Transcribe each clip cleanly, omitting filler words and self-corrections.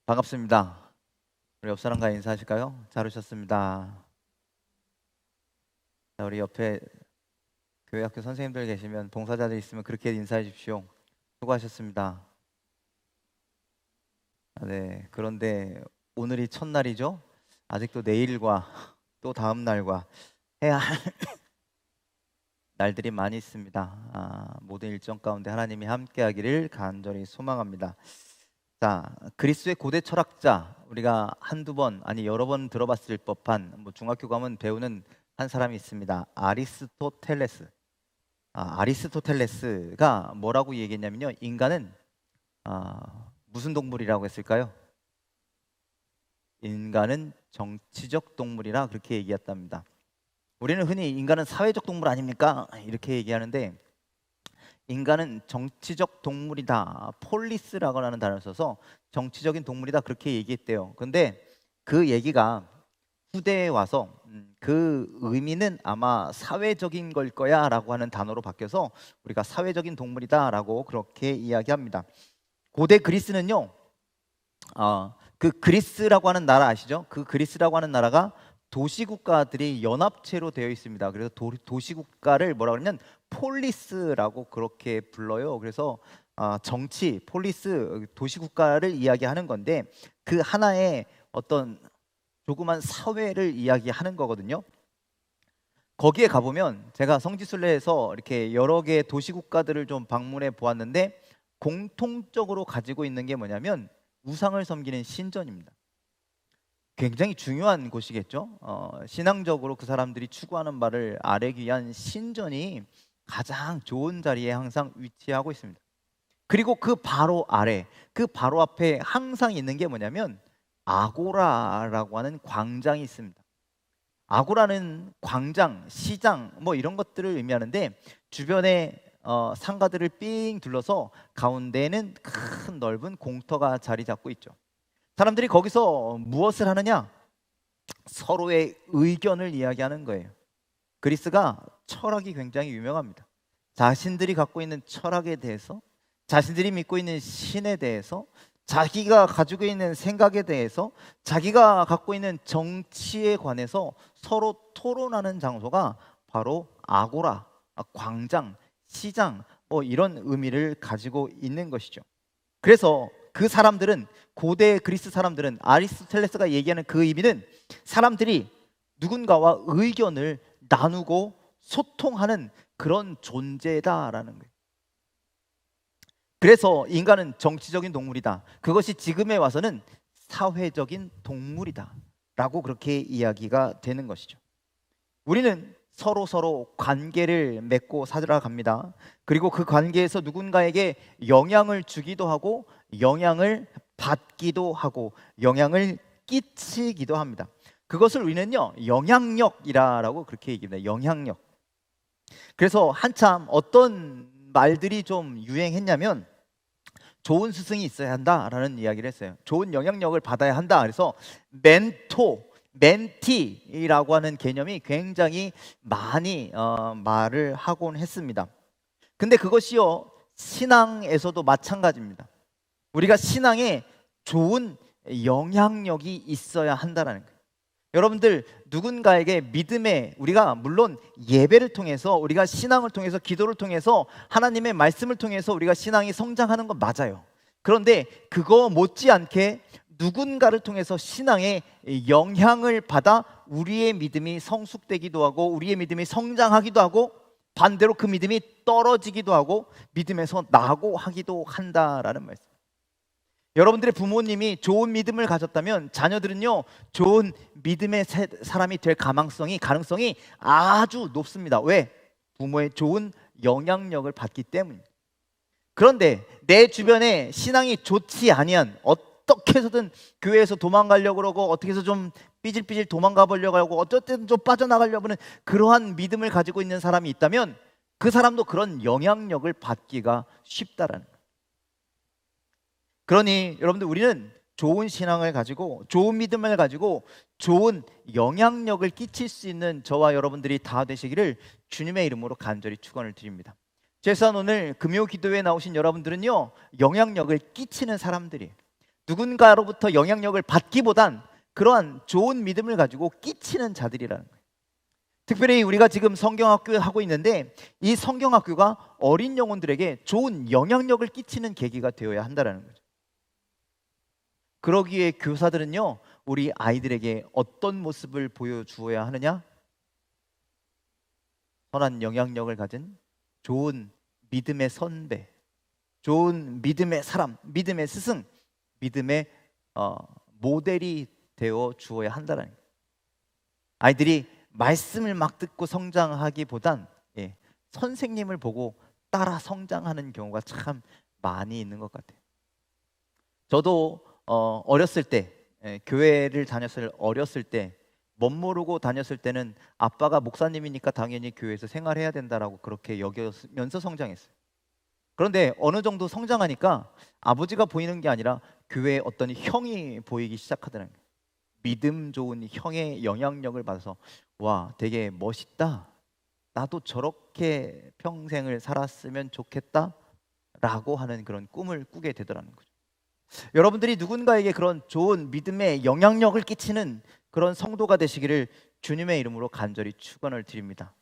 반갑습니다. 우리 옆 사람과 인사하실까요? 잘 오셨습니다. 자, 우리 옆에 교회 학교 선생님들 계시면 봉사자들 있으면 그렇게 인사해 주십시오. 수고하셨습니다. 네, 그런데 오늘이 첫날이죠? 아직도 내일과 또 다음 날과 해야 할 날들이 많이 있습니다. 모든 일정 가운데 하나님이 함께하기를 간절히 소망합니다. 자, 그리스의 고대 철학자, 우리가 한두 번 아니 여러 번 들어봤을 법한, 중학교 가면 배우는 한 사람이 있습니다. 아리스토텔레스. 아리스토텔레스가 뭐라고 얘기했냐면요, 인간은 무슨 동물이라고 했을까요? 인간은 정치적 동물이라 그렇게 얘기했답니다. 우리는 흔히 인간은 사회적 동물 아닙니까? 이렇게 얘기하는데, 인간은 정치적 동물이다. 폴리스라고 하는 단어를 써서 정치적인 동물이다, 그렇게 얘기했대요. 근데 그 얘기가 후대에 와서 그 의미는 아마 사회적인 걸 거야 라고 하는 단어로 바뀌어서 우리가 사회적인 동물이다 라고 그렇게 이야기합니다. 고대 그리스는요, 그 그리스라고 하는 나라 아시죠? 그 그리스라고 하는 나라가 도시국가들이 연합체로 되어 있습니다. 그래서 도시국가를 뭐라 그러냐면 폴리스라고 그렇게 불러요. 그래서 정치, 폴리스, 도시국가를 이야기하는 건데, 그 하나의 어떤 조그만 사회를 이야기하는 거거든요. 거기에 가보면 제가 성지순례에서 이렇게 여러 개의 도시국가들을 좀 방문해 보았는데, 공통적으로 가지고 있는 게 뭐냐면 우상을 섬기는 신전입니다. 굉장히 중요한 곳이겠죠. 신앙적으로 그 사람들이 추구하는 바를 아뢰기 위한 신전이 가장 좋은 자리에 항상 위치하고 있습니다. 그리고 그 바로 아래, 그 바로 앞에 항상 있는 게 뭐냐면 아고라라고 하는 광장이 있습니다. 아고라는 광장, 시장 이런 것들을 의미하는데, 주변에 상가들을 삥 둘러서 가운데에는 큰 넓은 공터가 자리 잡고 있죠. 사람들이 거기서 무엇을 하느냐? 서로의 의견을 이야기하는 거예요. 그리스가 철학이 굉장히 유명합니다. 자신들이 갖고 있는 철학에 대해서, 자신들이 믿고 있는 신에 대해서, 자기가 가지고 있는 생각에 대해서, 자기가 갖고 있는 정치에 관해서 서로 토론하는 장소가 바로 아고라, 광장, 시장 이런 의미를 가지고 있는 것이죠. 그래서 그 사람들은, 고대 그리스 사람들은, 아리스토텔레스가 얘기하는 그 의미는 사람들이 누군가와 의견을 나누고 소통하는 그런 존재다라는 거예요. 그래서 인간은 정치적인 동물이다. 그것이 지금에 와서는 사회적인 동물이다 라고 그렇게 이야기가 되는 것이죠. 우리는 서로 관계를 맺고 살아갑니다. 그리고 그 관계에서 누군가에게 영향을 주기도 하고, 영향을 받기도 하고, 영향을 끼치기도 합니다. 그것을 우리는요, 영향력이라고 그렇게 얘기합니다. 영향력. 그래서 한참 어떤 말들이 좀 유행했냐면, 좋은 스승이 있어야 한다라는 이야기를 했어요. 좋은 영향력을 받아야 한다. 그래서 멘티라고 하는 개념이 굉장히 많이 말을 하곤 했습니다. 근데 그것이요, 신앙에서도 마찬가지입니다. 우리가 신앙에 좋은 영향력이 있어야 한다는 거예요. 여러분들, 누군가에게 믿음에, 우리가 물론 예배를 통해서, 우리가 신앙을 통해서, 기도를 통해서, 하나님의 말씀을 통해서 우리가 신앙이 성장하는 건 맞아요. 그런데 그거 못지않게 누군가를 통해서 신앙에 영향을 받아 우리의 믿음이 성숙되기도 하고, 우리의 믿음이 성장하기도 하고, 반대로 그 믿음이 떨어지기도 하고, 믿음에서 나고 하기도 한다라는 말씀. 여러분들의 부모님이 좋은 믿음을 가졌다면 자녀들은요, 좋은 믿음의 사람이 될 가능성이 아주 높습니다. 왜? 부모의 좋은 영향력을 받기 때문입니다. 그런데 내 주변에 신앙이 좋지 아니한, 어떻게 해서든 교회에서 도망가려고 그러고, 어떻게 해서 좀 삐질삐질 도망가 보려고 하고, 어쨌든 좀 빠져나가려고 하는 그러한 믿음을 가지고 있는 사람이 있다면, 그 사람도 그런 영향력을 받기가 쉽다라는 거예요. 그러니 여러분들, 우리는 좋은 신앙을 가지고, 좋은 믿음을 가지고 좋은 영향력을 끼칠 수 있는 저와 여러분들이 다 되시기를 주님의 이름으로 간절히 축원을 드립니다. 최소한 오늘 금요 기도회에 나오신 여러분들은요, 영향력을 끼치는 사람들이에요. 누군가로부터 영향력을 받기보단 그러한 좋은 믿음을 가지고 끼치는 자들이라는 거예요. 특별히 우리가 지금 성경학교 하고 있는데 이 성경학교가 어린 영혼들에게 좋은 영향력을 끼치는 계기가 되어야 한다는 거죠. 그러기에 교사들은요, 우리 아이들에게 어떤 모습을 보여주어야 하느냐? 선한 영향력을 가진 좋은 믿음의 선배, 좋은 믿음의 사람, 믿음의 스승, 믿음의 모델이 되어 주어야 한다는 거예요. 아이들이 말씀을 막 듣고 성장하기보단 선생님을 보고 따라 성장하는 경우가 참 많이 있는 것 같아요. 저도 어렸을 때, 교회를 다녔을 어렸을 때, 멋모르고 다녔을 때는 아빠가 목사님이니까 당연히 교회에서 생활해야 된다라고 그렇게 여기면서 성장했어요. 그런데 어느 정도 성장하니까 아버지가 보이는 게 아니라 교회에 어떤 형이 보이기 시작하더라고요. 믿음 좋은 형의 영향력을 받아서 와, 되게 멋있다, 나도 저렇게 평생을 살았으면 좋겠다 라고 하는 그런 꿈을 꾸게 되더라는 거죠. 여러분들이 누군가에게 그런 좋은 믿음의 영향력을 끼치는 그런 성도가 되시기를 주님의 이름으로 간절히 축원을 드립니다.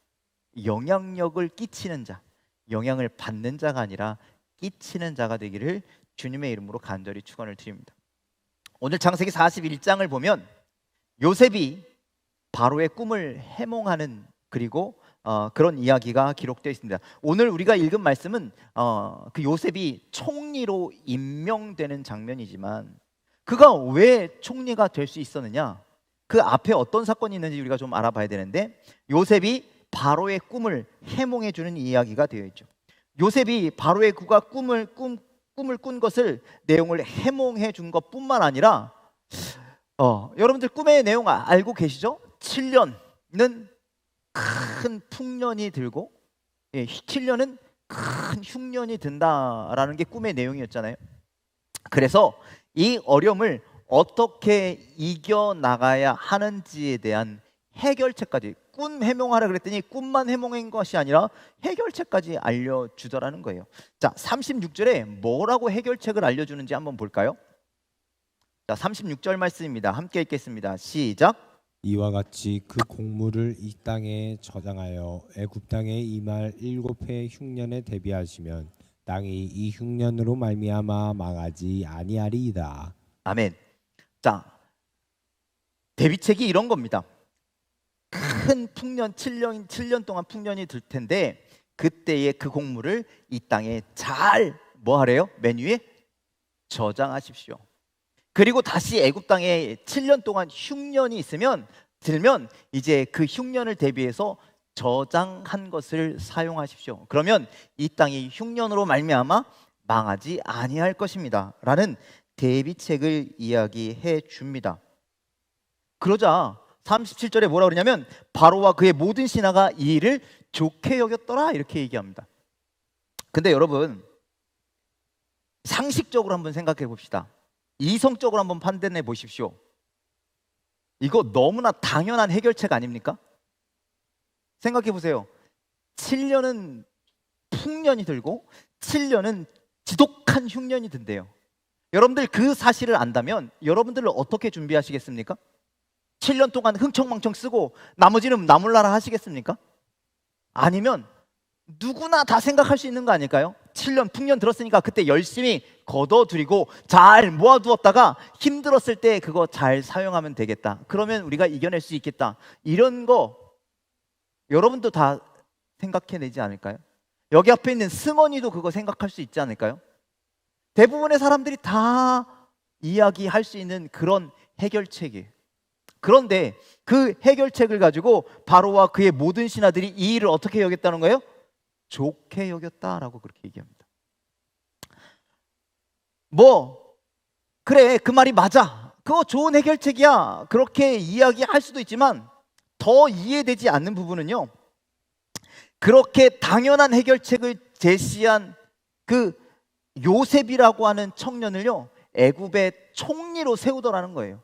영향력을 끼치는 자, 영향을 받는 자가 아니라 끼치는 자가 되기를 주님의 이름으로 간절히 축원을 드립니다. 오늘 창세기 41장을 보면 요셉이 바로의 꿈을 해몽하는 그리고 그런 이야기가 기록되어 있습니다. 오늘 우리가 읽은 말씀은 그 요셉이 총리로 임명되는 장면이지만 그가 왜 총리가 될 수 있었느냐, 그 앞에 어떤 사건이 있는지 우리가 좀 알아봐야 되는데, 요셉이 바로의 꿈을 해몽해 주는 이야기가 되어 있죠. 요셉이 바로의 그가 꿈을 꾼 것을 내용을 해몽해 준 것뿐만 아니라 여러분들 꿈의 내용 알고 계시죠? 7년은 큰 풍년이 들고 7년은 큰 흉년이 든다라는 게 꿈의 내용이었잖아요. 그래서 이 어려움을 어떻게 이겨나가야 하는지에 대한 해결책까지, 꿈 해몽하라 그랬더니 꿈만 해몽한 것이 아니라 해결책까지 알려주더라는 거예요. 자, 36절에 뭐라고 해결책을 알려주는지 한번 볼까요? 자, 36절 말씀입니다. 함께 읽겠습니다. 시작. 이와 같이 그 곡물을 이 땅에 저장하여 애굽 땅에 임할 7해 흉년에 대비하시면 땅이 이 흉년으로 말미암아 망하지 아니하리이다. 아멘. 자, 대비책이 이런 겁니다. 큰 풍년, 7년 동안 풍년이 들 텐데 그때의 그 곡물을 이 땅에 잘 뭐 하래요? 맨 위에 저장하십시오. 그리고 다시 애굽 땅에 7년 동안 흉년이 들면 이제 그 흉년을 대비해서 저장한 것을 사용하십시오. 그러면 이 땅이 흉년으로 말미암아 망하지 아니할 것입니다 라는 대비책을 이야기해 줍니다. 그러자 37절에 뭐라 그러냐면 바로와 그의 모든 신하가 이 일을 좋게 여겼더라 이렇게 얘기합니다. 근데 여러분, 상식적으로 한번 생각해 봅시다. 이성적으로 한번 판단해 보십시오. 이거 너무나 당연한 해결책 아닙니까? 생각해 보세요. 7년은 풍년이 들고 7년은 지독한 흉년이 든대요. 여러분들 그 사실을 안다면 여러분들은 어떻게 준비하시겠습니까? 7년 동안 흥청망청 쓰고 나머지는 나몰라라 하시겠습니까? 아니면 누구나 다 생각할 수 있는 거 아닐까요? 7년 풍년 들었으니까 그때 열심히 걷어들이고 잘 모아두었다가 힘들었을 때 그거 잘 사용하면 되겠다. 그러면 우리가 이겨낼 수 있겠다. 이런 거 여러분도 다 생각해내지 않을까요? 여기 앞에 있는 승원이도 그거 생각할 수 있지 않을까요? 대부분의 사람들이 다 이야기할 수 있는 그런 해결책이에요. 그런데 그 해결책을 가지고 바로와 그의 모든 신하들이 이 일을 어떻게 여겼다는 거예요? 좋게 여겼다라고 그렇게 얘기합니다. 그래, 그 말이 맞아, 그거 좋은 해결책이야, 그렇게 이야기할 수도 있지만 더 이해되지 않는 부분은요, 그렇게 당연한 해결책을 제시한 그 요셉이라고 하는 청년을요 애굽의 총리로 세우더라는 거예요.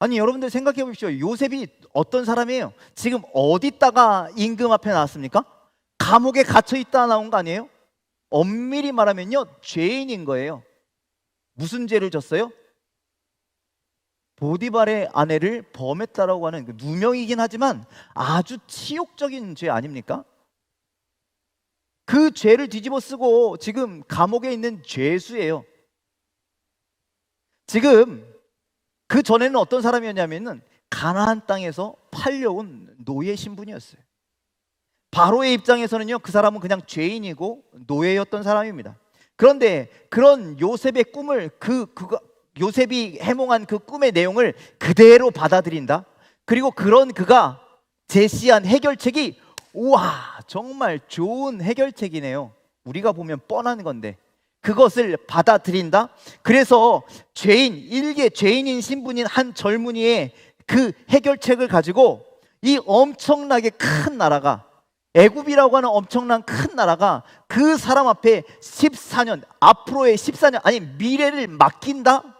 아니 여러분들 생각해 보십시오. 요셉이 어떤 사람이에요? 지금 어디다가 임금 앞에 나왔습니까? 감옥에 갇혀 있다 나온 거 아니에요? 엄밀히 말하면요 죄인인 거예요. 무슨 죄를 졌어요? 보디발의 아내를 범했다라고 하는 그 누명이긴 하지만 아주 치욕적인 죄 아닙니까? 그 죄를 뒤집어 쓰고 지금 감옥에 있는 죄수예요. 지금 그 전에는 어떤 사람이었냐면은 가나안 땅에서 팔려온 노예 신분이었어요. 바로의 입장에서는요, 그 사람은 그냥 죄인이고 노예였던 사람입니다. 그런데 그런 요셉의 꿈을 요셉이 해몽한 그 꿈의 내용을 그대로 받아들인다. 그리고 그런 그가 제시한 해결책이 우와, 정말 좋은 해결책이네요. 우리가 보면 뻔한 건데 그것을 받아들인다. 그래서 일개 죄인인 신분인 한 젊은이의 그 해결책을 가지고 이 엄청나게 큰 나라가, 애굽이라고 하는 엄청난 큰 나라가 그 사람 앞에 14년, 앞으로의 14년, 아니 미래를 맡긴다?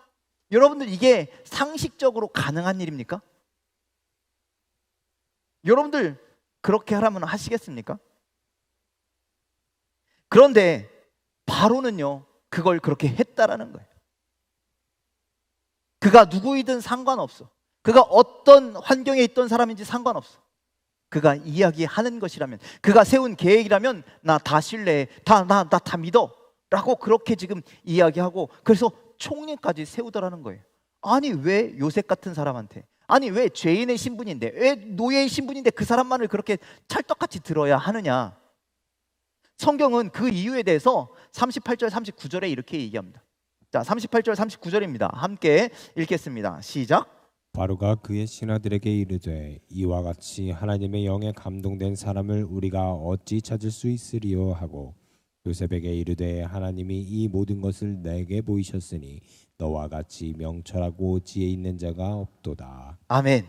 여러분들, 이게 상식적으로 가능한 일입니까? 여러분들 그렇게 하라면 하시겠습니까? 그런데 바로는요, 그걸 그렇게 했다라는 거예요. 그가 누구이든 상관없어. 그가 어떤 환경에 있던 사람인지 상관없어. 그가 이야기하는 것이라면, 그가 세운 계획이라면 나 다 신뢰해, 나 다 믿어 라고 그렇게 지금 이야기하고, 그래서 총리까지 세우더라는 거예요. 아니 왜 요셉 같은 사람한테, 아니 왜 죄인의 신분인데, 왜 노예의 신분인데 그 사람만을 그렇게 찰떡같이 들어야 하느냐. 성경은 그 이유에 대해서 38절 39절에 이렇게 얘기합니다. 자, 38절 39절입니다. 함께 읽겠습니다. 시작. 바로가 그의 신하들에게 이르되 이와 같이 하나님의 영에 감동된 사람을 우리가 어찌 찾을 수 있으리요 하고 요셉에게 이르되 하나님이 이 모든 것을 내게 보이셨으니 너와 같이 명철하고 지혜 있는 자가 없도다. 아멘.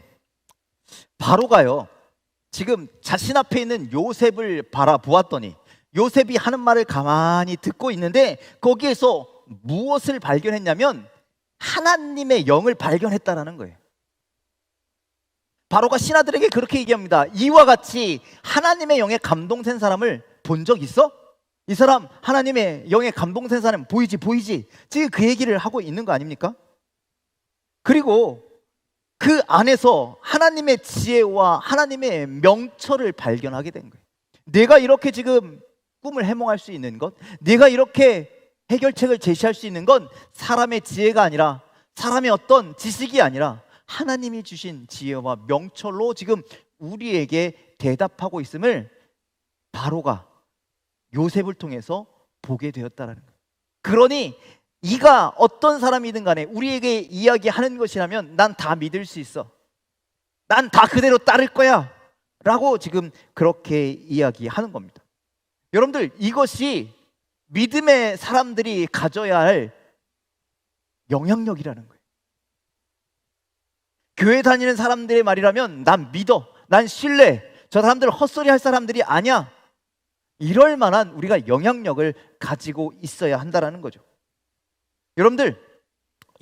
바로가요, 지금 자신 앞에 있는 요셉을 바라보았더니 요셉이 하는 말을 가만히 듣고 있는데 거기에서 무엇을 발견했냐면 하나님의 영을 발견했다라는 거예요. 바로가 신하들에게 그렇게 얘기합니다. 이와 같이 하나님의 영에 감동된 사람을 본 적 있어? 이 사람 하나님의 영에 감동된 사람 보이지? 지금 그 얘기를 하고 있는 거 아닙니까? 그리고 그 안에서 하나님의 지혜와 하나님의 명철을 발견하게 된 거예요. 내가 이렇게 지금 꿈을 해몽할 수 있는 것, 내가 이렇게 해결책을 제시할 수 있는 건 사람의 지혜가 아니라, 사람의 어떤 지식이 아니라 하나님이 주신 지혜와 명철로 지금 우리에게 대답하고 있음을 바로가 요셉을 통해서 보게 되었다라는 거예요. 그러니 이가 어떤 사람이든 간에 우리에게 이야기하는 것이라면 난 다 믿을 수 있어, 난 다 그대로 따를 거야 라고 지금 그렇게 이야기하는 겁니다. 여러분들, 이것이 믿음의 사람들이 가져야 할 영향력이라는 거예요. 교회 다니는 사람들의 말이라면 난 믿어, 난 신뢰, 저 사람들 헛소리 할 사람들이 아니야, 이럴 만한 우리가 영향력을 가지고 있어야 한다는 거죠. 여러분들,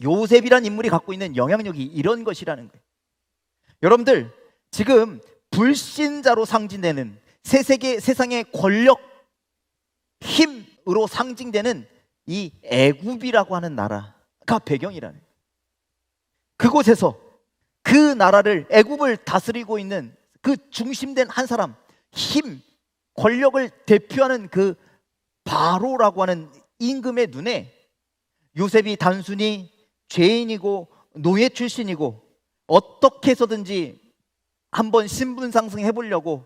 요셉이란 인물이 갖고 있는 영향력이 이런 것이라는 거예요. 여러분들, 지금 불신자로 상징되는 세상의 권력, 힘으로 상징되는 이 애굽이라고 하는 나라가 배경이라는 거예요. 그곳에서 그 나라를, 애굽을 다스리고 있는 그 중심된 한 사람, 힘, 권력을 대표하는 그 바로라고 하는 임금의 눈에 요셉이 단순히 죄인이고 노예 출신이고 어떻게 해서든지 한번 신분 상승해 보려고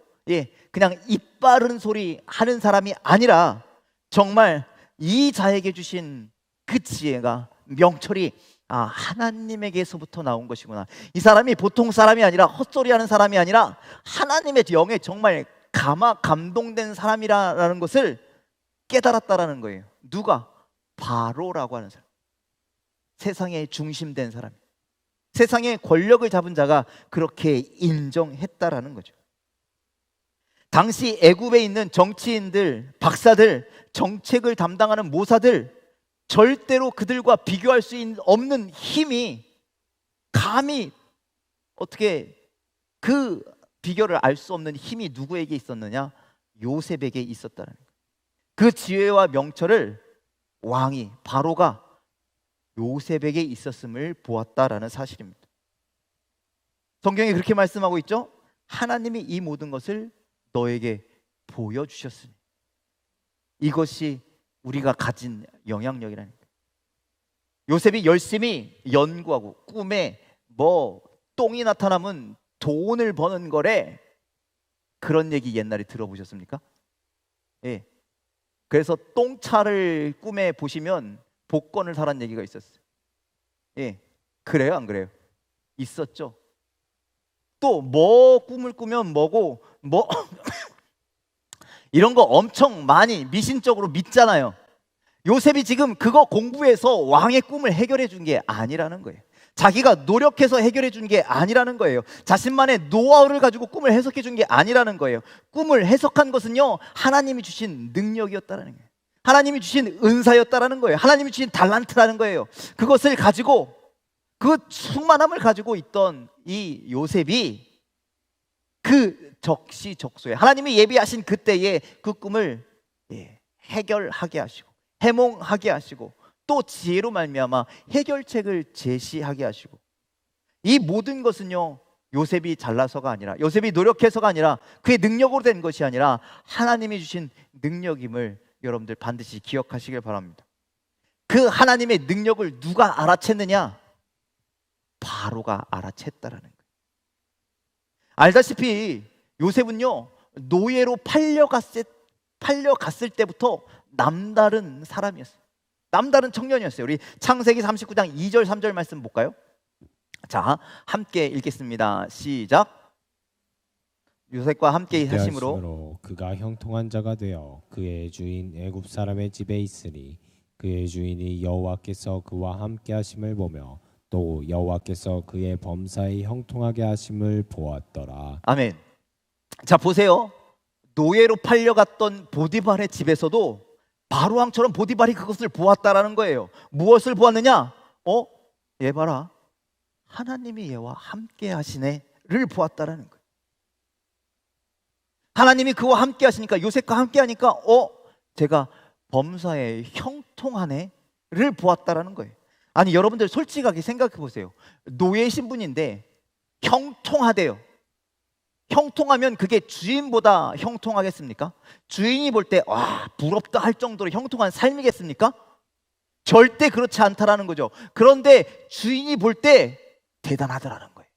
그냥 입 바른 소리 하는 사람이 아니라 정말 이 자에게 주신 그 지혜가, 명철이 하나님에게서부터 나온 것이구나. 이 사람이 보통 사람이 아니라, 헛소리하는 사람이 아니라 하나님의 영에 정말 감동된 사람이라는 것을 깨달았다라는 거예요. 누가? 바로라고 하는 사람, 세상의 중심된 사람, 세상의 권력을 잡은 자가 그렇게 인정했다라는 거죠. 당시 애굽에 있는 정치인들, 박사들, 정책을 담당하는 모사들, 절대로 그들과 비교할 수 없는 힘이, 감히 어떻게 그 비교를 알 수 없는 힘이 누구에게 있었느냐? 요셉에게 있었다는 거예요. 그 지혜와 명철을 왕이, 바로가 요셉에게 있었음을 보았다라는 사실입니다. 성경이 그렇게 말씀하고 있죠. 하나님이 이 모든 것을 너에게 보여주셨으니. 이것이 우리가 가진 영향력이라는 거예요. 요셉이 열심히 연구하고 꿈에 똥이 나타나면 돈을 버는 거래, 그런 얘기 옛날에 들어보셨습니까? 예. 그래서 똥차를 꿈에 보시면 복권을 사란 얘기가 있었어요. 예. 그래요, 안 그래요? 있었죠. 또 꿈을 꾸면 이런 거 엄청 많이 미신적으로 믿잖아요. 요셉이 지금 그거 공부해서 왕의 꿈을 해결해 준 게 아니라는 거예요. 자기가 노력해서 해결해 준 게 아니라는 거예요. 자신만의 노하우를 가지고 꿈을 해석해 준 게 아니라는 거예요. 꿈을 해석한 것은요, 하나님이 주신 능력이었다라는 거예요. 하나님이 주신 은사였다라는 거예요. 하나님이 주신 달란트라는 거예요. 그것을 가지고, 그 충만함을 가지고 있던 이 요셉이 그 적시적소에 하나님이 예비하신 그때에 그 꿈을 해결하게 하시고 해몽하게 하시고 또 지혜로 말미암아 해결책을 제시하게 하시고, 이 모든 것은요, 요셉이 잘나서가 아니라, 요셉이 노력해서가 아니라, 그의 능력으로 된 것이 아니라 하나님이 주신 능력임을 여러분들 반드시 기억하시길 바랍니다. 그 하나님의 능력을 누가 알아챘느냐? 바로가 알아챘다라는 거예요. 알다시피 요셉은요, 노예로 팔려갔을 때부터 남다른 사람이었어요. 남다른 청년이었어요. 우리 창세기 39장 2절 3절 말씀 볼까요? 자, 함께 읽겠습니다. 시작. 요셉과 함께 하심으로 그가 형통한 자가 되어 그의 주인 애굽 사람의 집에 있으니 그의 주인이 여호와께서 그와 함께 하심을 보며 또 여호와께서 그의 범사에 형통하게 하심을 보았더라. 아멘. 자, 보세요. 노예로 팔려갔던 보디발의 집에서도 바로왕처럼 보디발이 그것을 보았다라는 거예요. 무엇을 보았느냐? 얘 봐라, 하나님이 얘와 함께 하시네를 보았다라는 거예요. 하나님이 그와 함께 하시니까, 요셉과 함께 하니까 제가 범사에 형통하네를 보았다라는 거예요. 아니, 여러분들 솔직하게 생각해 보세요. 노예 신분인데 형통하대요. 형통하면 그게 주인보다 형통하겠습니까? 주인이 볼 때 부럽다 할 정도로 형통한 삶이겠습니까? 절대 그렇지 않다라는 거죠. 그런데 주인이 볼 때 대단하더라는 거예요.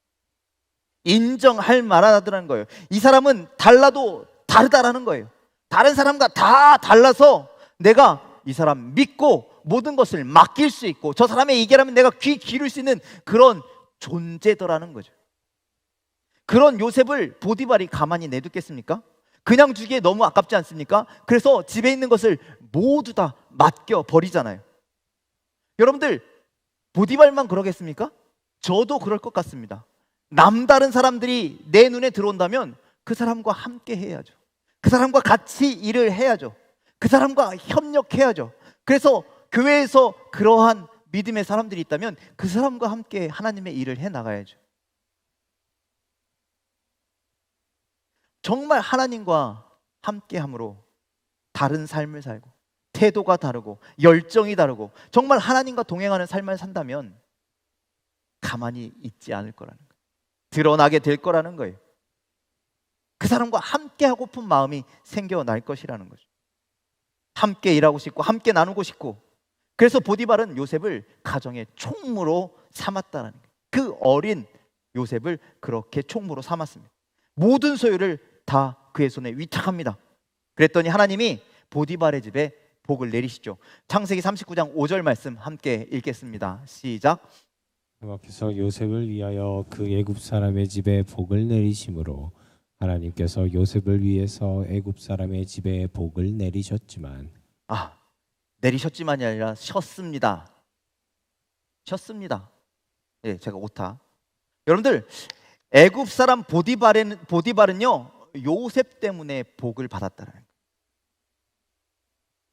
인정할 만하다는 거예요. 이 사람은 달라도 다르다라는 거예요. 다른 사람과 다 달라서 내가 이 사람 믿고 모든 것을 맡길 수 있고, 저 사람의 얘기라면 내가 귀 기울일 수 있는 그런 존재더라는 거죠. 그런 요셉을 보디발이 가만히 내두겠습니까? 그냥 주기에 너무 아깝지 않습니까? 그래서 집에 있는 것을 모두 다 맡겨 버리잖아요. 여러분들, 보디발만 그러겠습니까? 저도 그럴 것 같습니다. 남다른 사람들이 내 눈에 들어온다면 그 사람과 함께 해야죠. 그 사람과 같이 일을 해야죠. 그 사람과 협력해야죠. 그래서 교회에서 그러한 믿음의 사람들이 있다면 그 사람과 함께 하나님의 일을 해 나가야죠. 정말 하나님과 함께함으로 다른 삶을 살고, 태도가 다르고 열정이 다르고, 정말 하나님과 동행하는 삶을 산다면 가만히 있지 않을 거라는 거예요. 드러나게 될 거라는 거예요. 그 사람과 함께 하고픈 마음이 생겨날 것이라는 거죠. 함께 일하고 싶고 함께 나누고 싶고, 그래서 보디발은 요셉을 가정의 총무로 삼았다는 거예요. 그 어린 요셉을 그렇게 총무로 삼았습니다. 모든 소유를 다 그의 손에 위탁합니다. 그랬더니 하나님이 보디발의 집에 복을 내리시죠. 창세기 39장 5절 말씀 함께 읽겠습니다. 시작. 여호와께서 요셉을 위하여 그 애굽 사람의 집에 복을 내리심으로 하나님께서 요셉을 위해서 애굽 사람의 집에 복을 내리셨지만, 내리셨지만이 아니라 쉬었습니다. 쉬었습니다. 예, 제가 오타. 여러분들, 애굽 사람 보디발은요, 요셉 때문에 복을 받았다는 거예요.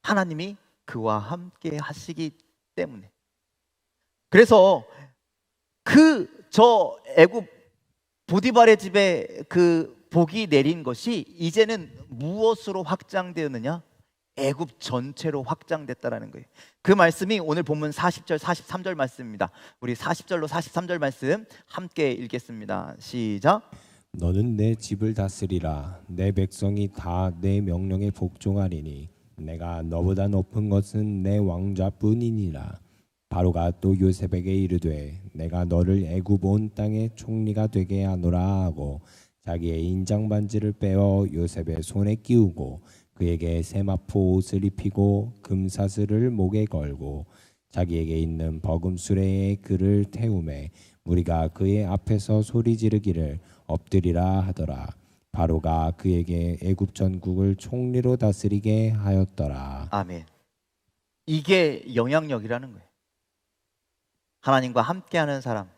하나님이 그와 함께 하시기 때문에. 그래서 저 애굽 보디발의 집에 그 복이 내린 것이 이제는 무엇으로 확장되었느냐? 애굽 전체로 확장됐다라는 거예요. 그 말씀이 오늘 본문 40절 43절 말씀입니다. 우리 40절로 43절 말씀 함께 읽겠습니다. 시작. 너는 내 집을 다스리라. 내 백성이 다 내 명령에 복종하리니 내가 너보다 높은 것은 내 왕자뿐이니라. 바로가 또 요셉에게 이르되 내가 너를 애굽 온 땅의 총리가 되게 하노라 하고 자기의 인장 반지를 빼어 요셉의 손에 끼우고 그에게 세마포 옷을 입히고 금사슬을 목에 걸고 자기에게 있는 버금 수레에 그를 태우매 무리가 그의 앞에서 소리 지르기를 엎드리라 하더라. 바로가 그에게 애굽 전국을 총리로 다스리게 하였더라. 아멘. 이게 영향력이라는 거예요. 하나님과 함께하는 사람,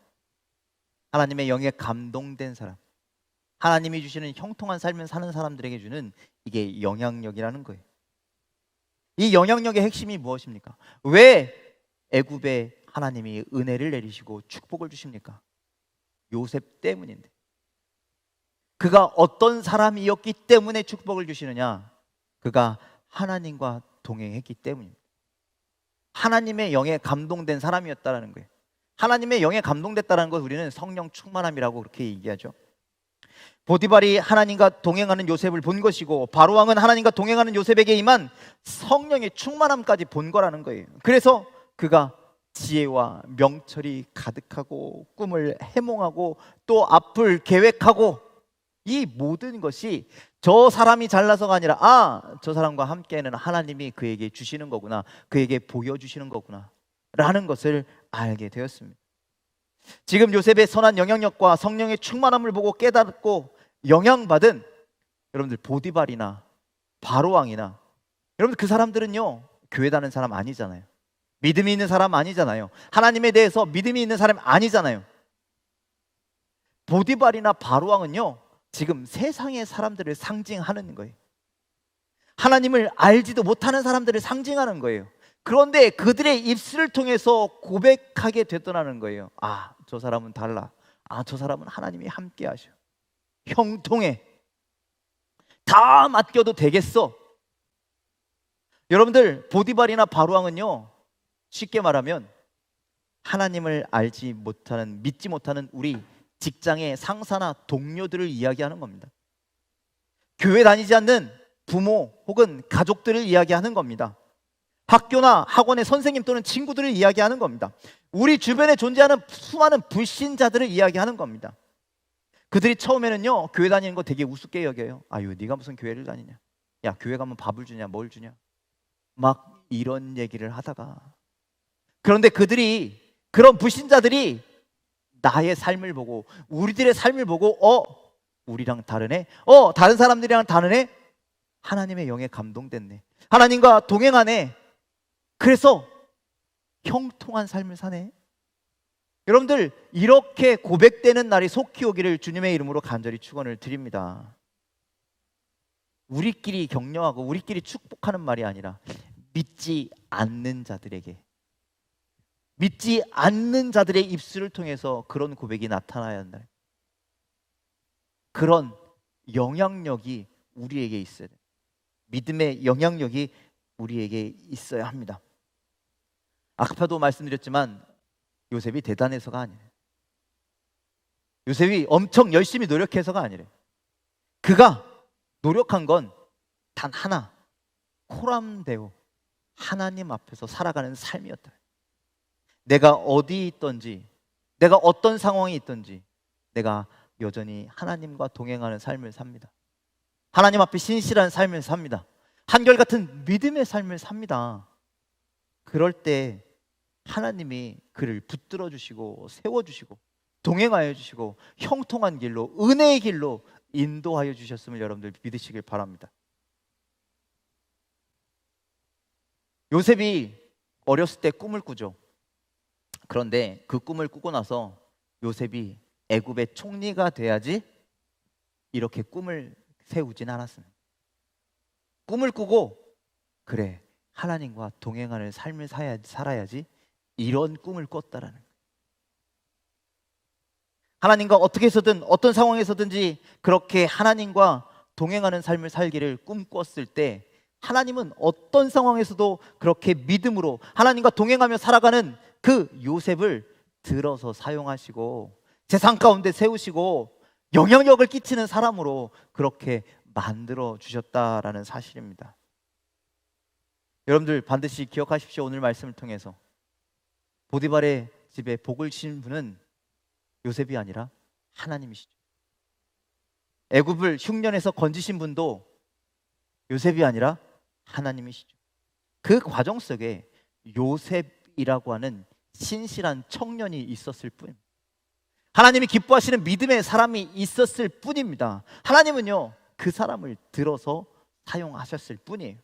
하나님의 영에 감동된 사람, 하나님이 주시는 형통한 삶을 사는 사람들에게 주는 이게 영향력이라는 거예요. 이 영향력의 핵심이 무엇입니까? 왜 애굽에 하나님이 은혜를 내리시고 축복을 주십니까? 요셉 때문인데. 그가 어떤 사람이었기 때문에 축복을 주시느냐? 그가 하나님과 동행했기 때문입니다. 하나님의 영에 감동된 사람이었다라는 거예요. 하나님의 영에 감동됐다는 걸 우리는 성령 충만함이라고 그렇게 얘기하죠. 보디발이 하나님과 동행하는 요셉을 본 것이고 바로왕은 하나님과 동행하는 요셉에게 임한 성령의 충만함까지 본 거라는 거예요. 그래서 그가 지혜와 명철이 가득하고 꿈을 해몽하고 또 앞을 계획하고 이 모든 것이 저 사람이 잘나서가 아니라 저 사람과 함께하는 하나님이 그에게 주시는 거구나, 그에게 보여주시는 거구나 라는 것을 알게 되었습니다. 지금 요셉의 선한 영향력과 성령의 충만함을 보고 깨닫고 영향받은 여러분들 보디발이나 바로왕이나 여러분들 그 사람들은요 교회 다니는 사람 아니잖아요. 믿음이 있는 사람 아니잖아요. 하나님에 대해서 믿음이 있는 사람 아니잖아요. 보디발이나 바로왕은요 지금 세상의 사람들을 상징하는 거예요. 하나님을 알지도 못하는 사람들을 상징하는 거예요. 그런데 그들의 입술을 통해서 고백하게 됐더라는 거예요. 저 사람은 달라. 저 사람은 하나님이 함께 하셔. 형통해. 다 맡겨도 되겠어. 여러분들 보디발이나 바로왕은요 쉽게 말하면 하나님을 알지 못하는, 믿지 못하는 우리 직장의 상사나 동료들을 이야기하는 겁니다. 교회 다니지 않는 부모 혹은 가족들을 이야기하는 겁니다. 학교나 학원의 선생님 또는 친구들을 이야기하는 겁니다. 우리 주변에 존재하는 수많은 불신자들을 이야기하는 겁니다. 그들이 처음에는요 교회 다니는 거 되게 우습게 여겨요. 아유 네가 무슨 교회를 다니냐, 야 교회 가면 밥을 주냐 뭘 주냐 막 이런 얘기를 하다가, 그런데 그런 불신자들이 나의 삶을 보고 우리들의 삶을 보고 우리랑 다르네, 다른 사람들이랑 다르네, 하나님의 영에 감동됐네, 하나님과 동행하네, 그래서 형통한 삶을 사네. 여러분들 이렇게 고백되는 날이 속히 오기를 주님의 이름으로 간절히 축원을 드립니다. 우리끼리 격려하고 우리끼리 축복하는 말이 아니라 믿지 않는 자들에게, 믿지 않는 자들의 입술을 통해서 그런 고백이 나타나야 한다. 그런 영향력이 우리에게 있어야 돼요. 믿음의 영향력이 우리에게 있어야 합니다. 아까도 말씀드렸지만 요셉이 대단해서가 아니에요. 요셉이 엄청 열심히 노력해서가 아니래요. 그가 노력한 건 단 하나, 코람되어 하나님 앞에서 살아가는 삶이었다. 내가 어디 있든지, 내가 어떤 상황이 있든지 내가 여전히 하나님과 동행하는 삶을 삽니다. 하나님 앞에 신실한 삶을 삽니다. 한결같은 믿음의 삶을 삽니다. 그럴 때 하나님이 그를 붙들어 주시고 세워주시고 동행하여 주시고 형통한 길로, 은혜의 길로 인도하여 주셨음을 여러분들 믿으시길 바랍니다. 요셉이 어렸을 때 꿈을 꾸죠. 그런데 그 꿈을 꾸고 나서 요셉이 애굽의 총리가 돼야지 이렇게 꿈을 세우진 않았습니다. 꿈을 꾸고 그래 하나님과 동행하는 삶을 살아야지 이런 꿈을 꿨다라는 거예요. 하나님과 어떻게 해서든 어떤 상황에서든지 그렇게 하나님과 동행하는 삶을 살기를 꿈꿨을 때 하나님은 어떤 상황에서도 그렇게 믿음으로 하나님과 동행하며 살아가는 그 요셉을 들어서 사용하시고 세상 가운데 세우시고 영향력을 끼치는 사람으로 그렇게 만들어 주셨다라는 사실입니다. 여러분들 반드시 기억하십시오. 오늘 말씀을 통해서 보디발의 집에 복을 주신 분은 요셉이 아니라 하나님이시죠. 애굽을 흉년에서 건지신 분도 요셉이 아니라 하나님이시죠. 그 과정 속에 요셉이라고 하는 신실한 청년이 있었을 뿐입니다. 하나님이 기뻐하시는 믿음의 사람이 있었을 뿐입니다. 하나님은요, 그 사람을 들어서 사용하셨을 뿐이에요.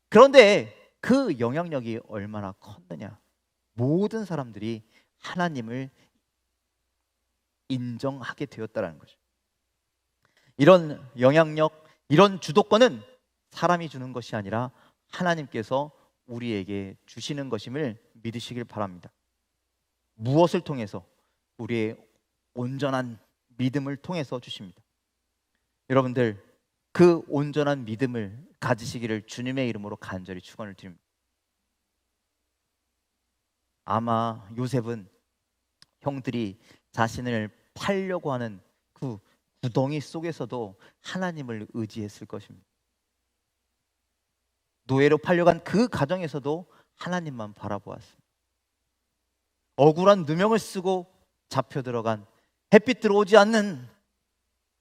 그런데 그 영향력이 얼마나 컸느냐. 모든 사람들이 하나님을 인정하게 되었다는 거죠. 이런 영향력, 이런 주도권은 사람이 주는 것이 아니라 하나님께서 우리에게 주시는 것임을 믿으시길 바랍니다. 무엇을 통해서? 우리의 온전한 믿음을 통해서 주십니다. 여러분들, 그 온전한 믿음을 가지시기를 주님의 이름으로 간절히 축원을 드립니다. 아마 요셉은 형들이 자신을 팔려고 하는 그 구덩이 속에서도 하나님을 의지했을 것입니다. 노예로 팔려간 그 가정에서도 하나님만 바라보았습니다. 억울한 누명을 쓰고 잡혀 들어간 햇빛 들어오지 않는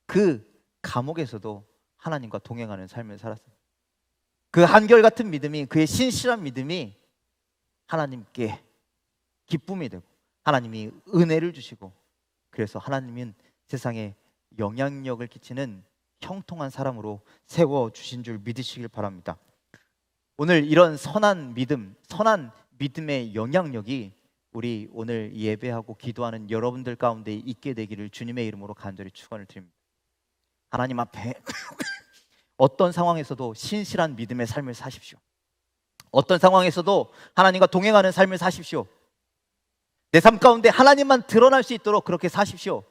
그 감옥에서도 하나님과 동행하는 삶을 살았습니다. 그 한결같은 믿음이, 그의 신실한 믿음이 하나님께 기쁨이 되고 하나님이 은혜를 주시고, 그래서 하나님은 세상에 영향력을 끼치는 형통한 사람으로 세워주신 줄 믿으시길 바랍니다. 오늘 이런 선한 믿음, 선한 믿음의 영향력이 우리 오늘 예배하고 기도하는 여러분들 가운데 있게 되기를 주님의 이름으로 간절히 축원을 드립니다. 하나님 앞에 어떤 상황에서도 신실한 믿음의 삶을 사십시오. 어떤 상황에서도 하나님과 동행하는 삶을 사십시오. 내 삶 가운데 하나님만 드러날 수 있도록 그렇게 사십시오.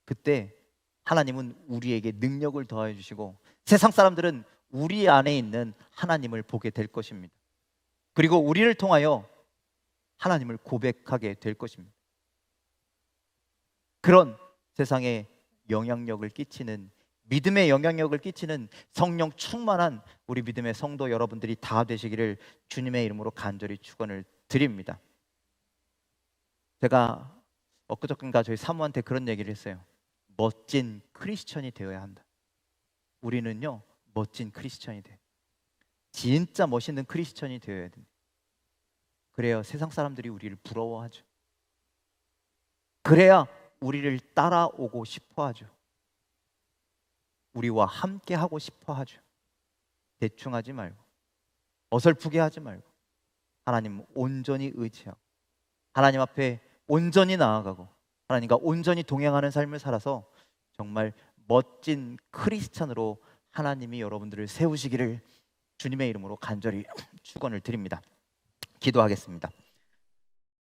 그때 하나님은 우리에게 능력을 더해 주시고 세상 사람들은 우리 안에 있는 하나님을 보게 될 것입니다. 그리고 우리를 통하여 하나님을 고백하게 될 것입니다. 그런 세상에 영향력을 끼치는, 믿음의 영향력을 끼치는 성령 충만한 우리 믿음의 성도 여러분들이 다 되시기를 주님의 이름으로 간절히 축원을 드립니다. 제가 엊그저께인가 저희 사모한테 그런 얘기를 했어요. 멋진 크리스천이 되어야 한다. 우리는요, 멋진 크리스천이 돼. 진짜 멋있는 크리스천이 되어야 됩니다. 그래야 세상 사람들이 우리를 부러워하죠. 그래야 우리를 따라오고 싶어 하죠. 우리와 함께 하고 싶어 하죠. 대충 하지 말고, 어설프게 하지 말고, 하나님 온전히 의지하고 하나님 앞에 온전히 나아가고 하나님과 온전히 동행하는 삶을 살아서 정말 멋진 크리스찬으로 하나님이 여러분들을 세우시기를 주님의 이름으로 간절히 축원을 드립니다. 기도하겠습니다.